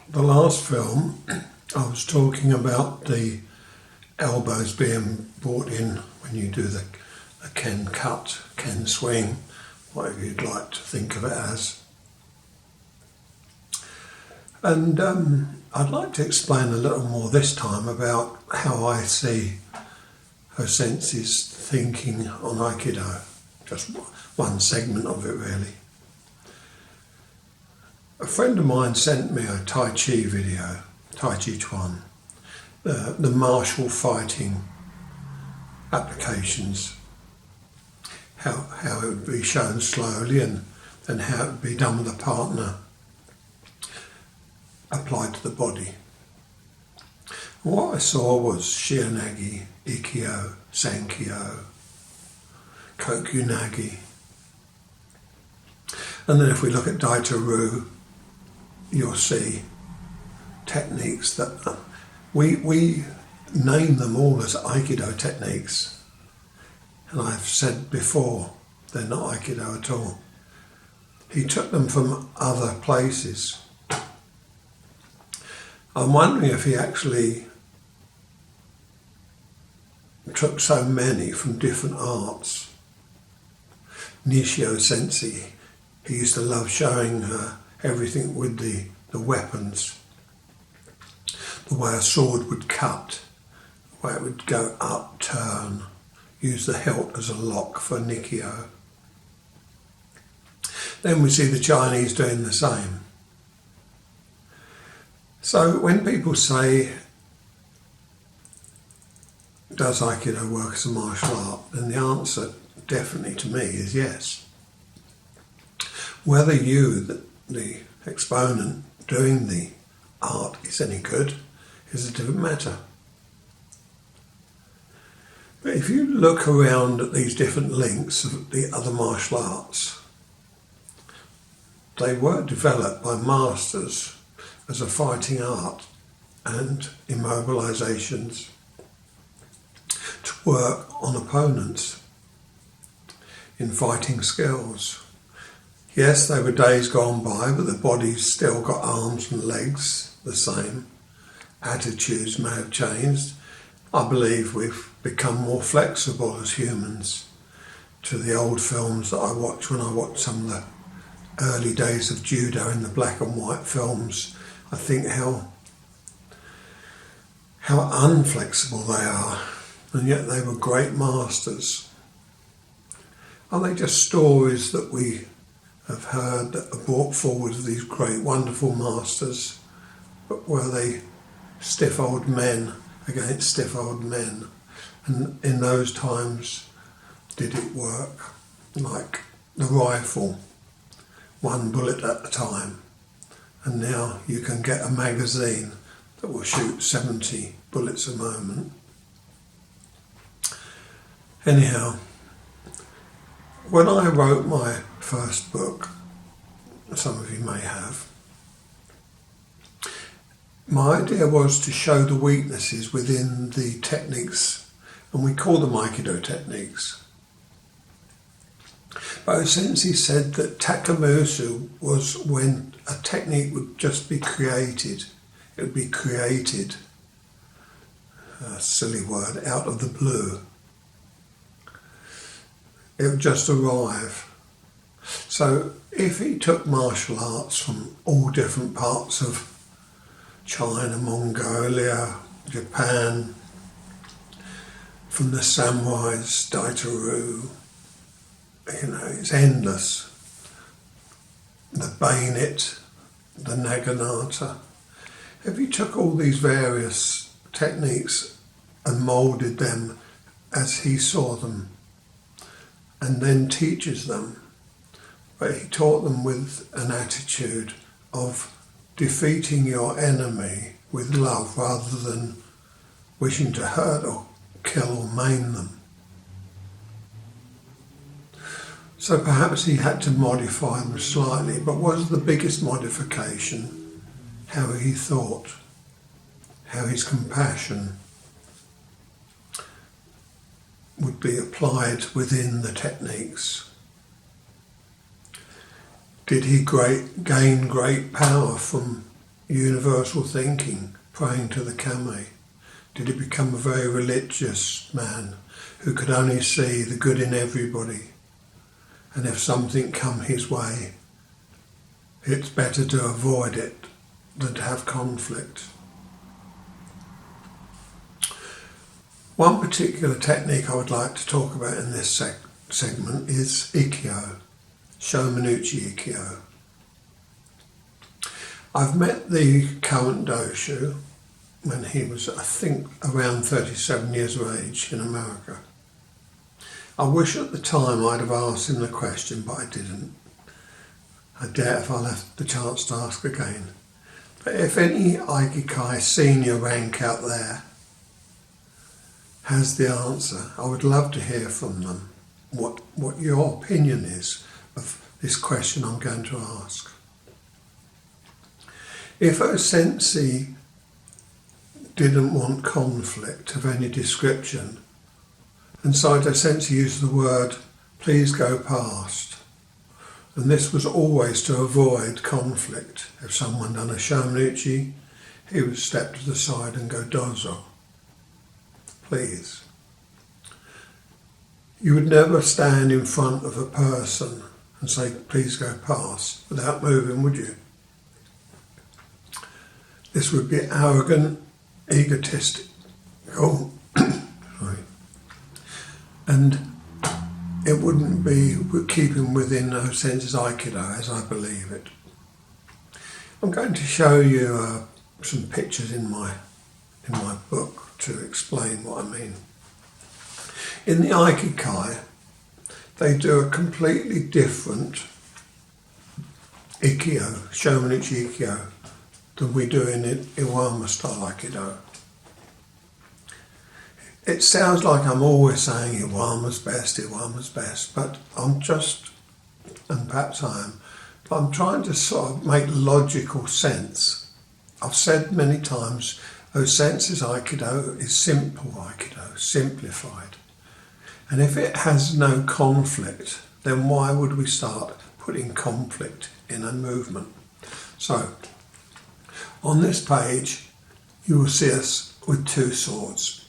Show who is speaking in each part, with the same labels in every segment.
Speaker 1: The last film, I was talking about the elbows being brought in when you do the Ken cut, Ken swing, whatever you'd like to think of it as. And I'd like to explain a little more this time about how I see Hosensei's thinking on Aikido. Just one segment of it, really. A friend of mine sent me a Tai Chi video, Tai Chi Chuan, the martial fighting applications, how it would be shown slowly and how it would be done with a partner applied to the body. What I saw was Shihan, Ikkyo, Sankyo, Kokyunagi. And then if we look at Daitaru, you'll see techniques that we name them all as Aikido techniques. And I've said before, they're not Aikido at all. He took them from other places. I'm wondering if he actually took so many from different arts. Nishio Sensei, he used to love showing everything with the weapons. The way a sword would cut, the way it would go up, turn, use the hilt as a lock for Nikkyo. Then we see the Chinese doing the same. So when people say, does Aikido work as a martial art? Then the answer definitely to me is yes. Whether you, the exponent doing the art, is any good is a different matter. But if you look around at these different links of the other martial arts, they were developed by masters as a fighting art and immobilizations to work on opponents in fighting skills. Yes, they were days gone by, but the body's still got arms and legs the same. Attitudes may have changed. I believe we've become more flexible as humans to the old films that I watched when I watched some of the early days of judo in the black and white films. I think how unflexible they are, and yet they were great masters. Are they just stories that we have heard that are brought forward of these great, wonderful masters? But were they stiff old men against stiff old men? And in those times, did it work? Like the rifle, one bullet at a time. And now you can get a magazine that will shoot 70 bullets a moment. Anyhow, when I wrote my first book, some of you may have, my idea was to show the weaknesses within the techniques, and we call them Aikido techniques. But since he said that Takemusu was when a technique would just be created, it would be created, a silly word, out of the blue. It would just arrive. So if he took martial arts from all different parts of China, Mongolia, Japan, from the samurais, Daitaru, it's endless. The bayonet, the naginata. If he took all these various techniques and moulded them as he saw them, and then teaches them, but he taught them with an attitude of defeating your enemy with love rather than wishing to hurt or kill or maim them. So perhaps he had to modify them slightly, but what was the biggest modification? How he thought, how his compassion would be applied within the techniques. Did he gain great power from, universal thinking, praying to the kami? Did he become a very religious man who could only see the good in everybody? And if something come his way, it's better to avoid it than to have conflict. One particular technique I would like to talk about in this segment is Ikkyo, Shomen Ikkyo. I've met the current doshu when he was, I think, around 37 years of age in America. I wish at the time I'd have asked him the question, but I didn't. I doubt if I'll have the chance to ask again. But if any Aikikai senior rank out there has the answer, I would love to hear from them what your opinion is of this question I'm going to ask. If a sensei didn't want conflict of any description, and Saito Sensei used the word, please go past. And this was always to avoid conflict. If someone done a Shomen, he would step to the side and go dozo. Please. You would never stand in front of a person and say, please go past, without moving, would you? This would be arrogant, egotistical, and it wouldn't be keeping within those senses Aikido as I believe it. I'm going to show you some pictures in my book to explain what I mean. In the Aikikai, they do a completely different Ikkyo, Shomen Ikkyo, than we do in Iwama style Aikido. It sounds like I'm always saying Iwama's best, but I'm just, and perhaps I am, but I'm trying to sort of make logical sense. I've said many times, senses Aikido is simple Aikido, simplified. And if it has no conflict, then why would we start putting conflict in a movement? So, on this page, you will see us with two swords.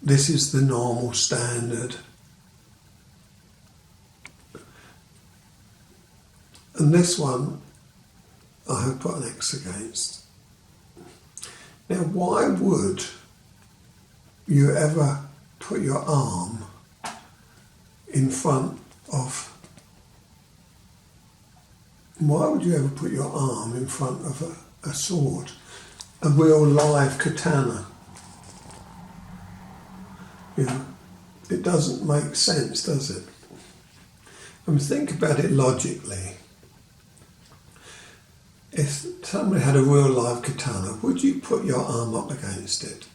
Speaker 1: This is the normal standard. And this one, I have put an X against. Now, why would you ever put your arm in front of... Why would you ever put your arm in front of a sword? A real live katana? You know, it doesn't make sense, does it? I mean, think about it logically. If somebody had a real live katana, would you put your arm up against it?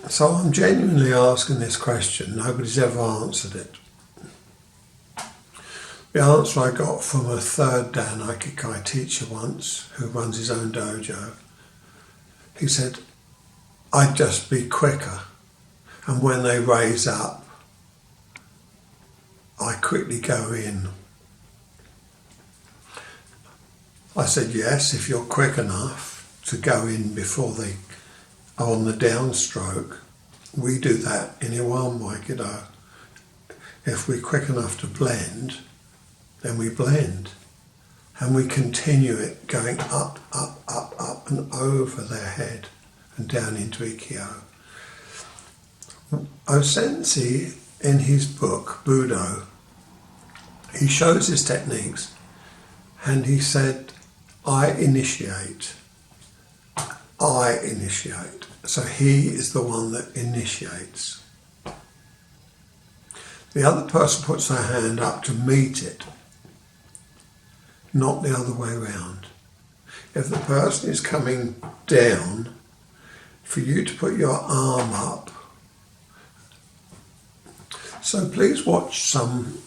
Speaker 1: So I'm genuinely asking this question. Nobody's ever answered it. The answer I got from a third Dan Aikikai teacher once, who runs his own dojo, he said, I'd just be quicker, and when they raise up, I quickly go in. I said, yes, if you're quick enough to go in before they are on the downstroke. We do that in Iwama Aikido. If we're quick enough to blend, then we blend. And we continue it going up, up, up, up and over their head and down into Ikkyo. Sensei, in his book, Budo, he shows his techniques and he said, I initiate. So he is the one that initiates. The other person puts their hand up to meet it, not the other way around. If the person is coming down, for you to put your arm up. So please watch some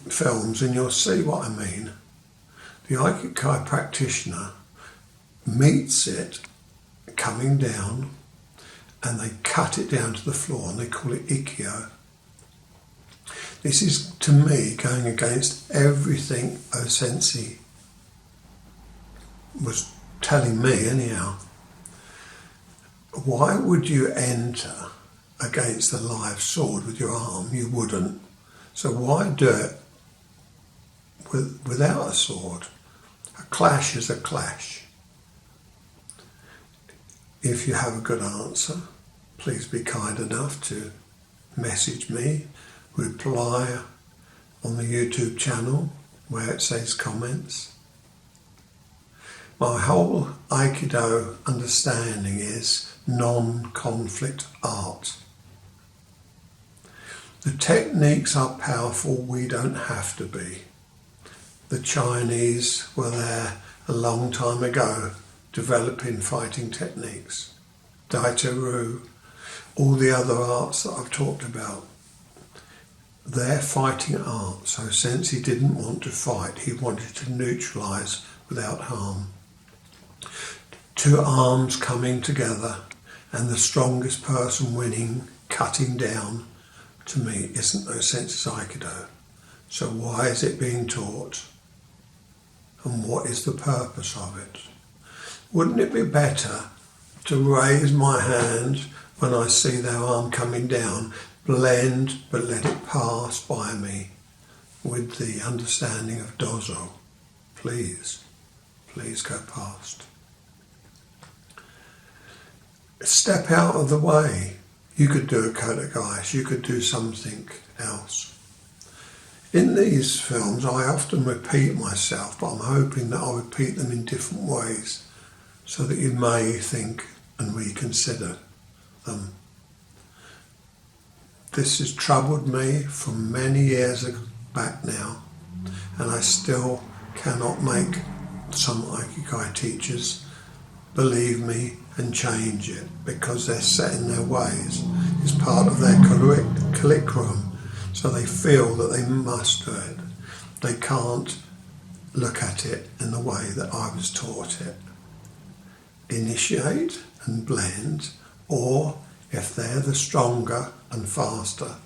Speaker 1: films and you'll see what I mean. The Aikikai practitioner meets it coming down and they cut it down to the floor and they call it Ikkyo. This is, to me, going against everything O-Sensei was telling me anyhow. Why would you enter against a live sword with your arm? You wouldn't. So why do it without a sword? A clash is a clash. If you have a good answer, please be kind enough to message me, reply on the YouTube channel where it says comments. My whole Aikido understanding is non-conflict art. The techniques are powerful, we don't have to be. The Chinese were there a long time ago developing fighting techniques. Daito-ryu, all the other arts that I've talked about. They're fighting arts, so Sensei didn't want to fight, he wanted to neutralise without harm. Two arms coming together and the strongest person winning, cutting down, to me isn't no sense Aikido. So why is it being taught? And what is the purpose of it? Wouldn't it be better to raise my hand when I see their arm coming down, blend but let it pass by me with the understanding of dozo? Please go past. Step out of the way. You could do a kotegaeshi, you could do something else. In these films I often repeat myself, but I'm hoping that I'll repeat them in different ways so that you may think and reconsider them. This has troubled me from many years back now, and I still cannot make some Aikido teachers believe me and change it because they're set in their ways. It's part of their curriculum, so they feel that they must do it. They can't look at it in the way that I was taught it. Initiate and blend, or if they're the stronger and faster,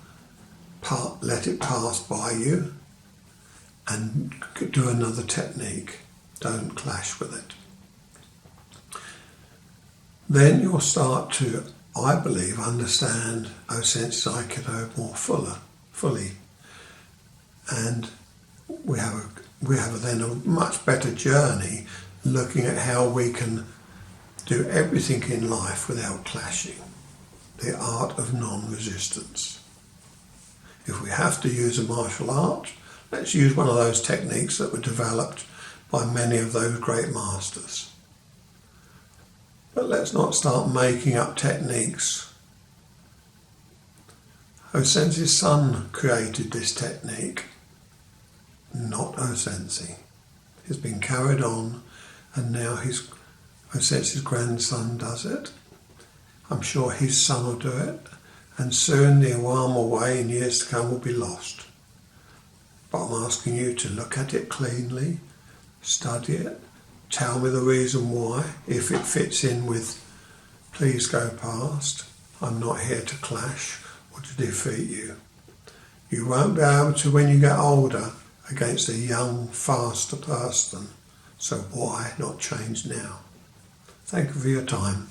Speaker 1: let it pass by you and do another technique. Don't clash with it. Then you'll start to, I believe, understand O-Sensei Aikido more fully. And we have then a much better journey looking at how we can do everything in life without clashing. The art of non-resistance. If we have to use a martial art, let's use one of those techniques that were developed by many of those great masters. But let's not start making up techniques. O-Sensei's son created this technique, not O-Sensei. It's been carried on, and now O-Sensei's grandson does it. I'm sure his son will do it, and soon the Iwama way in years to come will be lost. But I'm asking you to look at it cleanly, study it, tell me the reason why. If it fits in with please go past, I'm not here to clash or to defeat you. You won't be able to when you get older against a young, faster person. So why not change now? Thank you for your time.